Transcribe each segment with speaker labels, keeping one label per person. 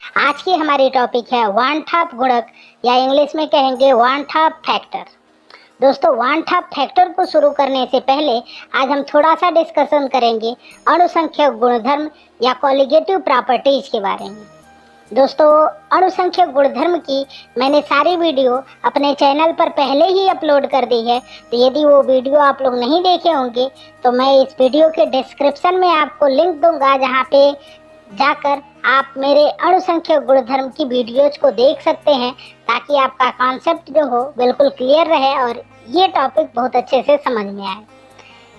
Speaker 1: आज की हमारी टॉपिक है वन टॉप गुणक या इंग्लिश में कहेंगे वन टॉप फैक्टर। दोस्तों, वन टॉप फैक्टर को शुरू करने से पहले आज हम थोड़ा सा डिस्कशन करेंगे अणुसंख्यक गुणधर्म या कॉलिगेटिव प्रॉपर्टीज के बारे में। दोस्तों, अणुसंख्यक गुणधर्म की मैंने सारी वीडियो अपने चैनल पर पहले ही अपलोड कर दी है, तो यदि वो वीडियो आप लोग नहीं देखे होंगे तो मैं इस वीडियो के डिस्क्रिप्शन में आपको लिंक दूंगा, जहाँ पे जाकर आप मेरे अणुसंख्यक गुणधर्म की वीडियोज को देख सकते हैं, ताकि आपका कॉन्सेप्ट जो हो बिल्कुल क्लियर रहे और ये टॉपिक बहुत अच्छे से समझ में आए।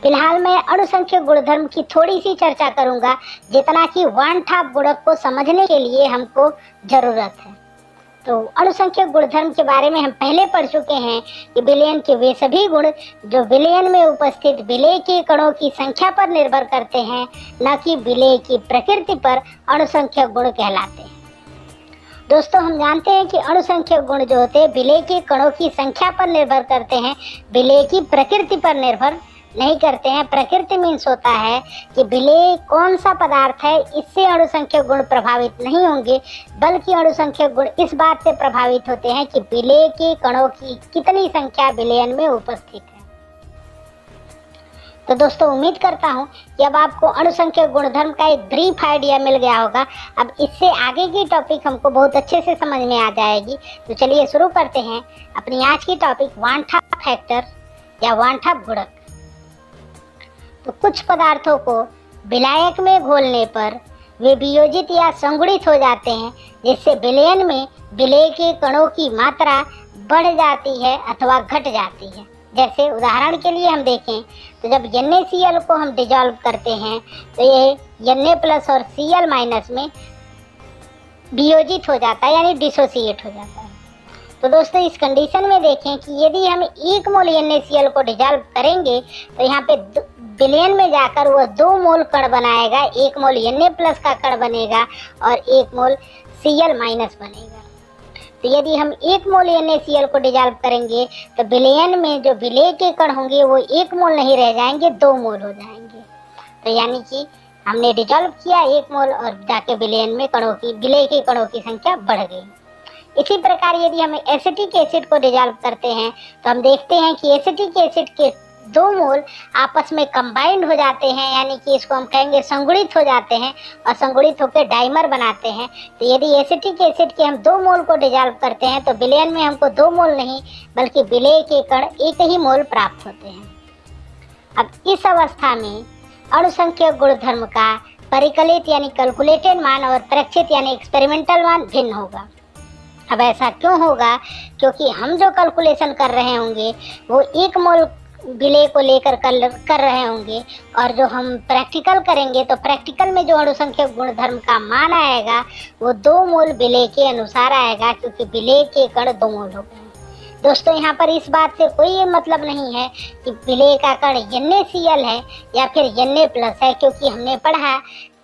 Speaker 1: फिलहाल मैं अणुसंख्यक गुणधर्म की थोड़ी सी चर्चा करूंगा, जितना कि वन टॉप गुणक को समझने के लिए हमको जरूरत है। तो अणुसंख्यक गुणधर्म के बारे में हम पहले पढ़ चुके हैं कि विलयन के वे सभी गुण जो विलयन में उपस्थित विलेय के कणों की संख्या पर निर्भर करते हैं, न कि विलेय की प्रकृति पर, अणुसंख्यक गुण कहलाते हैं। दोस्तों, हम जानते हैं कि अणुसंख्यक गुण जो होते हैं विलेय के कणों की संख्या पर निर्भर करते हैं, विलेय की प्रकृति पर निर्भर नहीं करते हैं। प्रकृति मीन्स होता है कि विलेय कौन सा पदार्थ है, इससे अणुसंख्यक गुण प्रभावित नहीं होंगे, बल्कि अणुसंख्यक गुण इस बात से प्रभावित होते हैं कि विलेय के कणों की कितनी संख्या विलयन में उपस्थित है। तो दोस्तों, उम्मीद करता हूँ कि अब आपको अणुसंख्यक गुणधर्म का एक ब्रीफ आइडिया मिल गया होगा। अब इससे आगे की टॉपिक हमको बहुत अच्छे से समझ में आ जाएगी। तो चलिए शुरू करते हैं अपनी आज की टॉपिक वन टॉप फैक्टर या वन टॉप गुणक। तो कुछ पदार्थों को विलायक में घोलने पर वे वियोजित या संगुणित हो जाते हैं, जिससे विलयन में विलेय के कणों की मात्रा बढ़ जाती है अथवा घट जाती है। जैसे उदाहरण के लिए हम देखें तो जब NaCl को हम डिजॉल्व करते हैं तो ये Na+ और Cl- में वियोजित हो जाता है, यानी डिसोसिएट हो जाता है। तो दोस्तों, इस कंडीशन में देखें कि यदि हम 1 मोल NaCl को डिजॉल्व करेंगे तो यहाँ पे विलयन में जाकर वह 2 मोल कण बनाएगा। 1 मोल Na+ का कण बनेगा और 1 मोल Cl- बनेगा। तो यदि हम 1 मोल NaCl को डिजॉल्व करेंगे तो विलयन में जो विलेय के कण होंगे वो 1 मोल नहीं रह जाएंगे, 2 मोल हो जाएंगे। तो यानी कि हमने डिजॉल्व किया 1 मोल और जाके विलयन में विलेय के कणों की संख्या बढ़ गई। इसी प्रकार यदि हम एसिटिक एसिड को डिजॉल्व करते हैं तो हम देखते हैं कि एसिटिक एसिड के 2 मोल आपस में कंबाइंड हो जाते हैं, यानी कि इसको हम कहेंगे संगुणित हो जाते हैं और संगुणित होकर डाइमर बनाते हैं। तो यदि एसिटिक एसिड के हम 2 मोल को डिजॉल्व करते हैं तो विलयन में हमको 2 मोल नहीं बल्कि विलेय के कण 1 ही मोल प्राप्त होते हैं। अब इस अवस्था में अणुसंख्यक गुणधर्म का परिकलित यानी कैलकुलेटेड मान और प्रेक्षित यानी एक्सपेरिमेंटल मान भिन्न होगा। अब ऐसा क्यों होगा? क्योंकि हम जो कैलकुलेशन कर रहे होंगे वो 1 मोल विलेय को लेकर कर रहे होंगे, और जो हम प्रैक्टिकल करेंगे तो प्रैक्टिकल में जो अणुसंख्यक गुणधर्म का मान आएगा वो 2 मोल विलेय के अनुसार आएगा, क्योंकि विलेय के कण 2 मोल हो गए। दोस्तों, यहाँ पर इस बात से कोई ये मतलब नहीं है कि विलेय का कण NaCl है या फिर Na+ है, क्योंकि हमने पढ़ा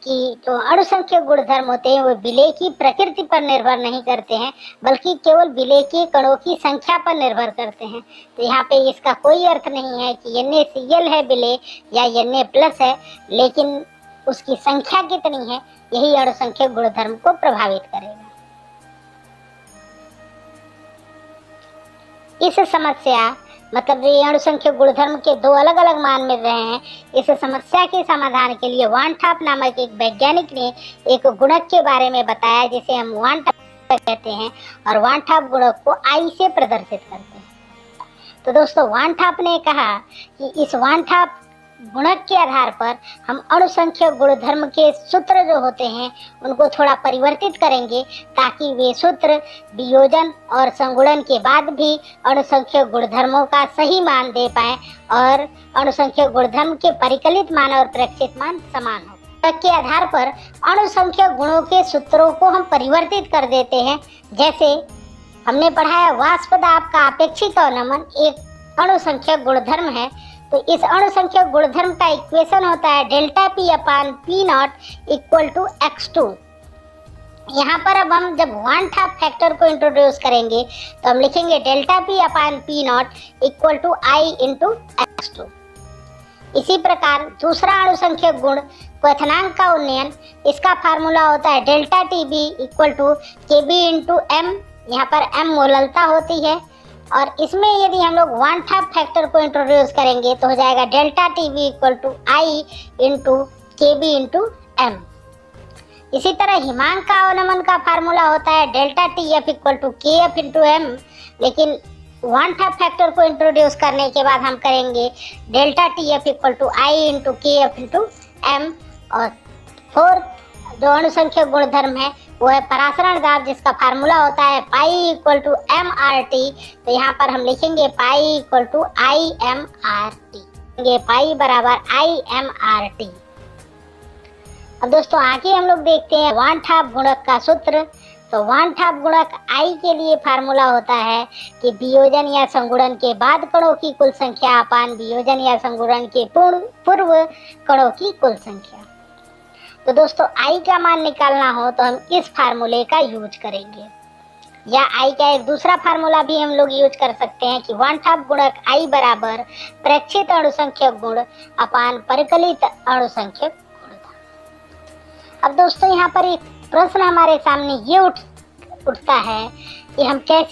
Speaker 1: कि जो अणुसंख्यक गुणधर्म होते हैं वो विलेय की प्रकृति पर निर्भर नहीं करते हैं, बल्कि केवल विलेय के कणों की संख्या पर निर्भर करते हैं। तो यहाँ पे इसका कोई अर्थ नहीं है कि NaCl है विलेय या Na+ है, लेकिन उसकी संख्या कितनी है यही अणुसंख्यक गुणधर्म को प्रभावित करेगा। इस समस्या मतलब ये अणुसंख्यक गुणधर्म के 2 अलग अलग मान मिल रहे हैं। इस समस्या के समाधान के लिए वन टॉप नामक एक वैज्ञानिक ने एक गुणक के बारे में बताया, जिसे हम वन टॉप कहते हैं, और वन टॉप गुणक को I से प्रदर्शित करते हैं। तो दोस्तों, वन टॉप ने कहा कि इस वन टॉप गुणक के आधार पर हम अणुसंख्यक गुणधर्म के सूत्र जो होते हैं उनको थोड़ा परिवर्तित करेंगे, ताकि वे सूत्र वियोजन और संगुणन के बाद भी अणुसंख्यक गुणधर्मों का सही मान दे पाएं और अणुसंख्यक गुणधर्म के परिकलित मान और प्रेक्षित मान समान हो। के आधार पर अणुसंख्यक गुणों के सूत्रों को हम परिवर्तित कर देते हैं। जैसे हमने पढ़ा है वाष्प दाब का अपेक्षित अवनमन एक अणुसंख्यक गुणधर्म है। तो इस अणुसंख्यक गुणधर्म का इक्वेशन होता है ΔP/P0 = x2। यहाँ पर अब हम जब वन टॉप फैक्टर को इंट्रोड्यूस करेंगे तो हम लिखेंगे ΔP/P0 = I × x2। इसी प्रकार दूसरा अणुसंख्यक गुण क्वथनांक का उन्नयन, इसका फार्मूला होता है delta T B equal to K B into M. यहाँ पर एम मोललता होती है और इसमें यदि हम लोग 1/2 फैक्टर को इंट्रोड्यूस करेंगे तो हो जाएगा delta T B equal to I into K B into M. इसी तरह हिमांक का अवनमन का फार्मूला होता है delta T F equal to K F into M, लेकिन 1/2 फैक्टर को इंट्रोड्यूस करने के बाद हम करेंगे delta T F equal to I into K F into M. और फोर्थ जो अणुसंख्यक गुणधर्म है वो है परासरण दाब, जिसका फार्मूला होता है pi equal to M R T. तो यहाँ पर हम लिखेंगे pi equal to I M R T, pi बराबर आई एम आर टी। अब दोस्तों आगे हम लोग देखते हैं 1/2 गुणक का सूत्र। तो 1/2 गुणक आई के लिए फार्मूला होता है कि वियोजन या संगुणन के बाद कणों की कुल संख्या अपान वियोजन या संगुणन के पूर्व कणों की कुल संख्या। तो दोस्तों आई का मान निकालना हो तो हम इस फार्मूले का यूज करेंगे, या आई का एक दूसरा फार्मूला भी हम लोग यूज कर सकते हैं कि 1/2 गुणक आई बराबर प्रेक्षित अणुसंख्यक गुण अपान परिकलित अणुसंख्यक गुण। अब दोस्तों यहाँ पर एक प्रश्न हमारे सामने ये उठता है कि हम कैसे